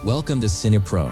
Welcome to CinePro,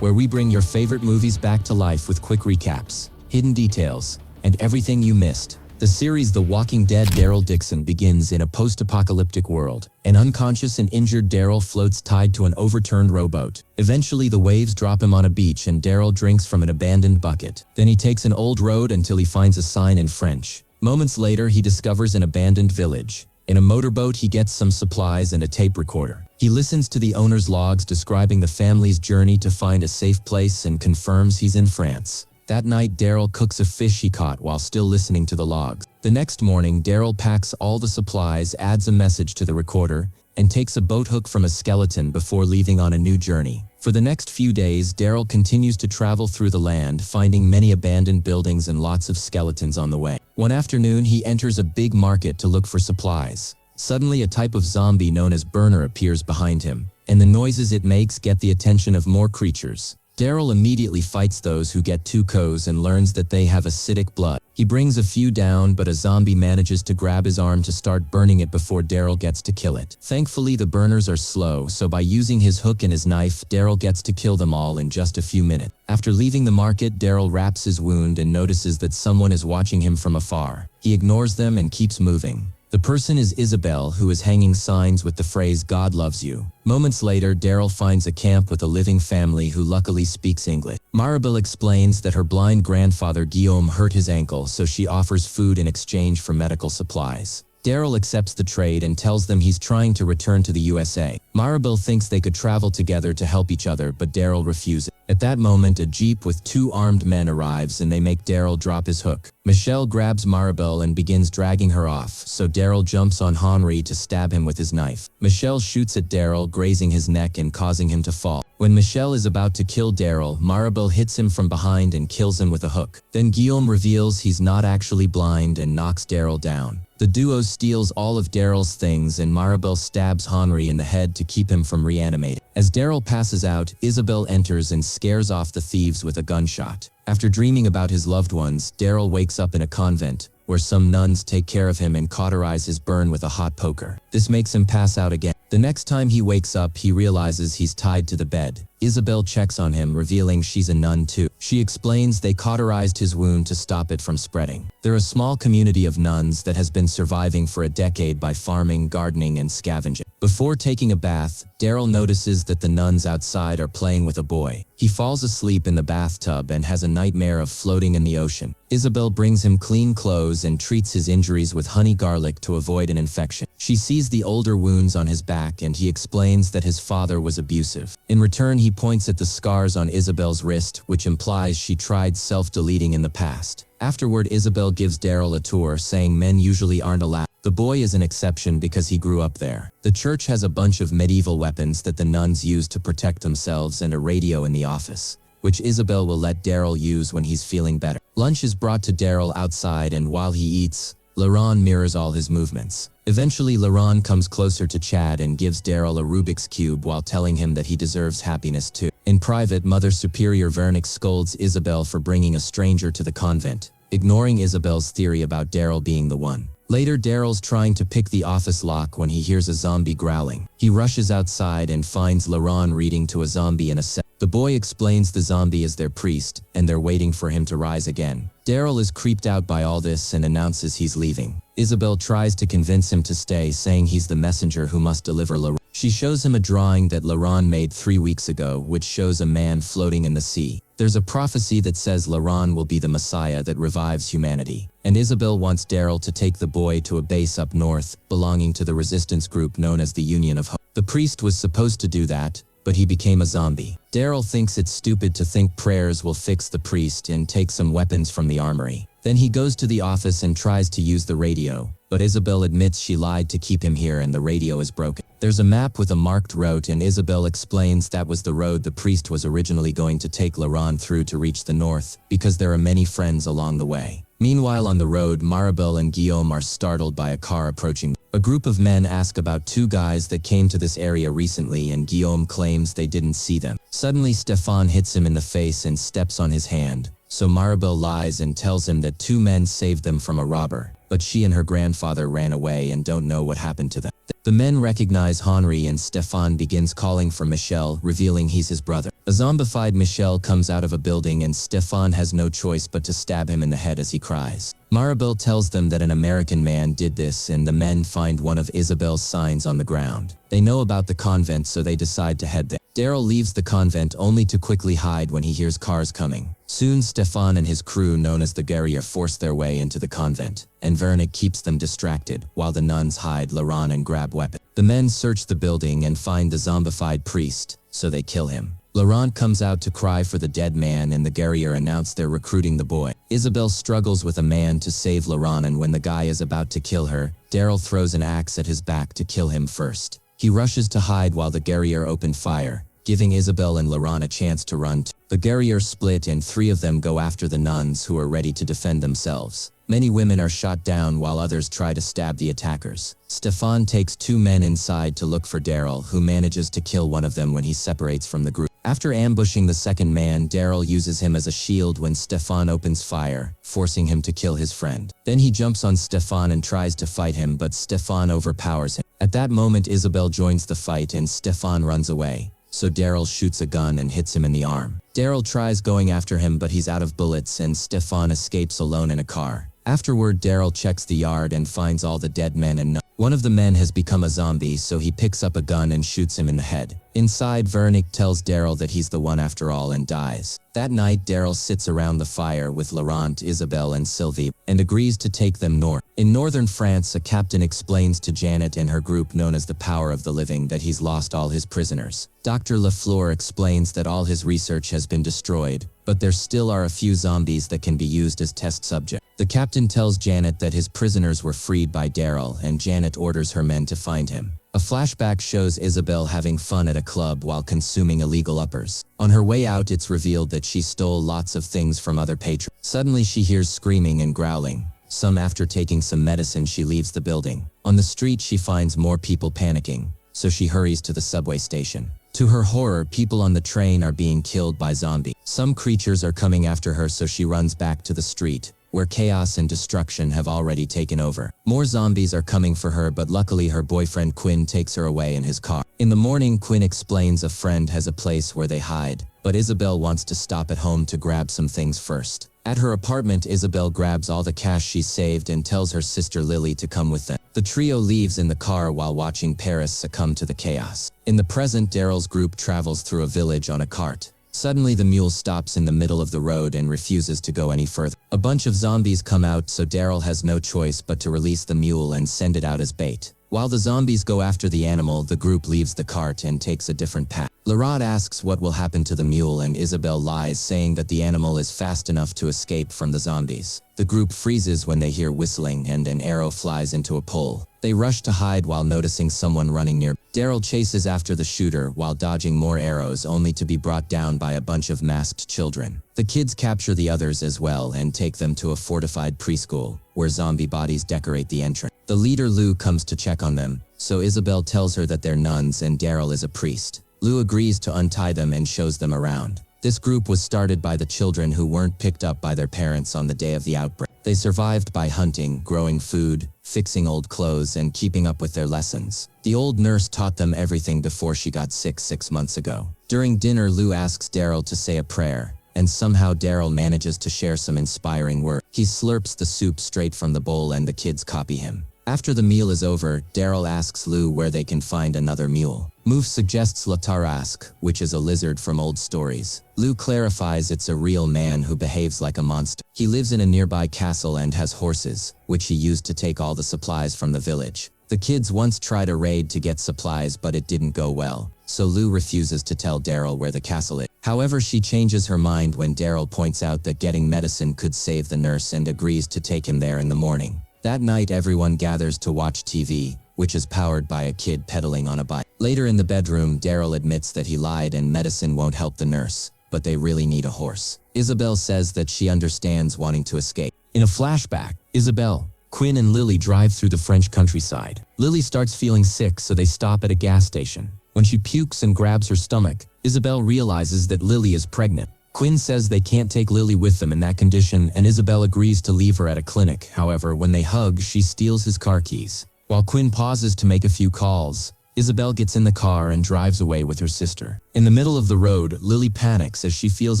where we bring your favorite movies back to life with quick recaps, hidden details, and everything you missed. The series The Walking Dead Daryl Dixon begins in a post-apocalyptic world. An unconscious and injured Daryl floats tied to an overturned rowboat. Eventually the waves drop him on a beach and Daryl drinks from an abandoned bucket. Then he takes an old road until he finds a sign in French. Moments later he discovers an abandoned village. In a motorboat he gets some supplies and a tape recorder. He listens to the owner's logs describing the family's journey to find a safe place and confirms he's in France. That night, Daryl cooks a fish he caught while still listening to the logs. The next morning, Daryl packs all the supplies, adds a message to the recorder, and takes a boat hook from a skeleton before leaving on a new journey. For the next few days, Daryl continues to travel through the land, finding many abandoned buildings and lots of skeletons on the way. One afternoon, he enters a big market to look for supplies. Suddenly, a type of zombie known as burner appears behind him, and the noises it makes get the attention of more creatures. Daryl immediately fights those who get too close and learns that they have acidic blood. He brings a few down, but a zombie manages to grab his arm to start burning it before Daryl gets to kill it. Thankfully, the burners are slow, so by using his hook and his knife, Daryl gets to kill them all in just a few minutes. After leaving the market, Daryl wraps his wound and notices that someone is watching him from afar. He ignores them and keeps moving. The person is Isabel, who is hanging signs with the phrase "God loves you." Moments later, Daryl finds a camp with a living family who luckily speaks English. Maribel explains that her blind grandfather Guillaume hurt his ankle, so she offers food in exchange for medical supplies. Daryl accepts the trade and tells them he's trying to return to the USA. Maribel thinks they could travel together to help each other, but Daryl refuses. At that moment, a jeep with two armed men arrives and they make Daryl drop his hook. Michelle grabs Maribel and begins dragging her off, so Daryl jumps on Henri to stab him with his knife. Michelle shoots at Daryl, grazing his neck and causing him to fall. When Michelle is about to kill Daryl, Maribel hits him from behind and kills him with a hook. Then Guillaume reveals he's not actually blind and knocks Daryl down. The duo steals all of Daryl's things and Maribel stabs Henri in the head to keep him from reanimating. As Daryl passes out, Isabel enters and scares off the thieves with a gunshot. After dreaming about his loved ones, Daryl wakes up in a convent, where some nuns take care of him and cauterize his burn with a hot poker. This makes him pass out again. The next time he wakes up, he realizes he's tied to the bed. Isabel checks on him, revealing she's a nun too. She explains they cauterized his wound to stop it from spreading. They're a small community of nuns that has been surviving for a decade by farming, gardening, and scavenging. Before taking a bath, Daryl notices that the nuns outside are playing with a boy. He falls asleep in the bathtub and has a nightmare of floating in the ocean. Isabel brings him clean clothes and treats his injuries with honey garlic to avoid an infection. She sees the older wounds on his back and he explains that his father was abusive. In return, he points at the scars on Isabel's wrist, which implies she tried self-deleting in the past. Afterward, Isabel gives Daryl a tour, saying men usually aren't allowed. The boy is an exception because he grew up there. The church has a bunch of medieval weapons that the nuns use to protect themselves and a radio in the office, which Isabel will let Daryl use when he's feeling better. Lunch is brought to Daryl outside, and while he eats, Laurent mirrors all his movements. Eventually, Laurent comes closer to Chad and gives Daryl a Rubik's Cube while telling him that he deserves happiness too. In private, Mother Superior Vernick scolds Isabel for bringing a stranger to the convent, ignoring Isabel's theory about Daryl being the one. Later, Daryl's trying to pick the office lock when he hears a zombie growling. He rushes outside and finds Laurent reading to a zombie in a cell. The boy explains the zombie is their priest, and they're waiting for him to rise again. Daryl is creeped out by all this and announces he's leaving. Isabel tries to convince him to stay, saying he's the messenger who must deliver Laurent. She shows him a drawing that Laurent made 3 weeks ago, which shows a man floating in the sea. There's a prophecy that says Laurent will be the Messiah that revives humanity. And Isabel wants Daryl to take the boy to a base up north, belonging to the resistance group known as the Union of Hope. The priest was supposed to do that, but he became a zombie. Daryl thinks it's stupid to think prayers will fix the priest and takes some weapons from the armory. Then he goes to the office and tries to use the radio, but Isabel admits she lied to keep him here and the radio is broken. There's a map with a marked route and Isabel explains that was the road the priest was originally going to take Laurent through to reach the north, because there are many friends along the way. Meanwhile, on the road, Maribel and Guillaume are startled by a car approaching. A group of men ask about 2 guys that came to this area recently and Guillaume claims they didn't see them. Suddenly, Stefan hits him in the face and steps on his hand, so Maribel lies and tells him that 2 men saved them from a robber, but she and her grandfather ran away and don't know what happened to them. The men recognize Henri and Stefan begins calling for Michel, revealing he's his brother. A zombified Michel comes out of a building and Stefan has no choice but to stab him in the head as he cries. Maribel tells them that an American man did this and the men find one of Isabel's signs on the ground. They know about the convent so they decide to head there. Daryl leaves the convent only to quickly hide when he hears cars coming. Soon Stefan and his crew known as the Guerrier force their way into the convent, and Vernick keeps them distracted while the nuns hide Laurent and grab weapons. The men search the building and find the zombified priest, so they kill him. Laurent comes out to cry for the dead man and the Guerrier announce they're recruiting the boy. Isabel struggles with a man to save Laurent and when the guy is about to kill her, Daryl throws an axe at his back to kill him first. He rushes to hide while the Guerrier open fire, giving Isabel and Laurent a chance to run. The Guerrier split and 3 of them go after the nuns who are ready to defend themselves. Many women are shot down while others try to stab the attackers. Stefan takes 2 men inside to look for Daryl, who manages to kill one of them when he separates from the group. After ambushing the second man, Daryl uses him as a shield when Stefan opens fire, forcing him to kill his friend. Then he jumps on Stefan and tries to fight him, but Stefan overpowers him. At that moment, Isabel joins the fight and Stefan runs away, so Daryl shoots a gun and hits him in the arm. Daryl tries going after him but he's out of bullets and Stefan escapes alone in a car. Afterward, Daryl checks the yard and finds all the dead men and one of the men has become a zombie, so he picks up a gun and shoots him in the head. Inside, Vernick tells Daryl that he's the one after all and dies. That night, Daryl sits around the fire with Laurent, Isabel and Sylvie and agrees to take them north. In northern France, a captain explains to Janet and her group known as the Power of the Living that he's lost all his prisoners. Dr. Lafleur explains that all his research has been destroyed, but there still are a few zombies that can be used as test subjects. The captain tells Janet that his prisoners were freed by Daryl and Janet orders her men to find him. A flashback shows Isabel having fun at a club while consuming illegal uppers. On her way out, it's revealed that she stole lots of things from other patrons. Suddenly she hears screaming and growling. Some after taking some medicine, she leaves the building. On the street, she finds more people panicking, so she hurries to the subway station. To her horror, people on the train are being killed by zombies. Some creatures are coming after her, so she runs back to the street, where chaos and destruction have already taken over. More zombies are coming for her, but luckily her boyfriend Quinn takes her away in his car. In the morning, Quinn explains a friend has a place where they hide, but Isabel wants to stop at home to grab some things first. At her apartment, Isabel grabs all the cash she saved and tells her sister Lily to come with them. The trio leaves in the car while watching Paris succumb to the chaos. In the present, Daryl's group travels through a village on a cart. Suddenly, the mule stops in the middle of the road and refuses to go any further. A bunch of zombies come out, so Daryl has no choice but to release the mule and send it out as bait. While the zombies go after the animal, the group leaves the cart and takes a different path. Laurent asks what will happen to the mule and Isabel lies, saying that the animal is fast enough to escape from the zombies. The group freezes when they hear whistling and an arrow flies into a pole. They rush to hide while noticing someone running near. Daryl chases after the shooter while dodging more arrows, only to be brought down by a bunch of masked children. The kids capture the others as well and take them to a fortified preschool, where zombie bodies decorate the entrance. The leader Lou comes to check on them, so Isabel tells her that they're nuns and Daryl is a priest. Lou agrees to untie them and shows them around. This group was started by the children who weren't picked up by their parents on the day of the outbreak. They survived by hunting, growing food, fixing old clothes, and keeping up with their lessons. The old nurse taught them everything before she got sick 6 months ago. During dinner, Lou asks Daryl to say a prayer, and somehow Daryl manages to share some inspiring words. He slurps the soup straight from the bowl and the kids copy him. After the meal is over, Daryl asks Lou where they can find another mule. Mouf suggests La Tarasque, which is a lizard from old stories. Lou clarifies it's a real man who behaves like a monster. He lives in a nearby castle and has horses, which he used to take all the supplies from the village. The kids once tried a raid to get supplies, but it didn't go well, so Lou refuses to tell Daryl where the castle is. However, she changes her mind when Daryl points out that getting medicine could save the nurse and agrees to take him there in the morning. That night, everyone gathers to watch TV, which is powered by a kid pedaling on a bike. Later in the bedroom, Daryl admits that he lied and medicine won't help the nurse, but they really need a horse. Isabel says that she understands wanting to escape. In a flashback, Isabel, Quinn and Lily drive through the French countryside. Lily starts feeling sick, so they stop at a gas station. When she pukes and grabs her stomach, Isabel realizes that Lily is pregnant. Quinn says they can't take Lily with them in that condition, and Isabel agrees to leave her at a clinic. However, when they hug, she steals his car keys. While Quinn pauses to make a few calls, Isabel gets in the car and drives away with her sister. In the middle of the road, Lily panics as she feels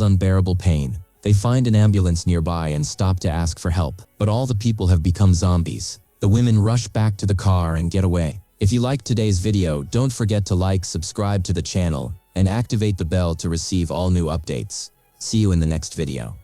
unbearable pain. They find an ambulance nearby and stop to ask for help, but all the people have become zombies. The women rush back to the car and get away. If you liked today's video, don't forget to like, subscribe to the channel, and activate the bell to receive all new updates. See you in the next video.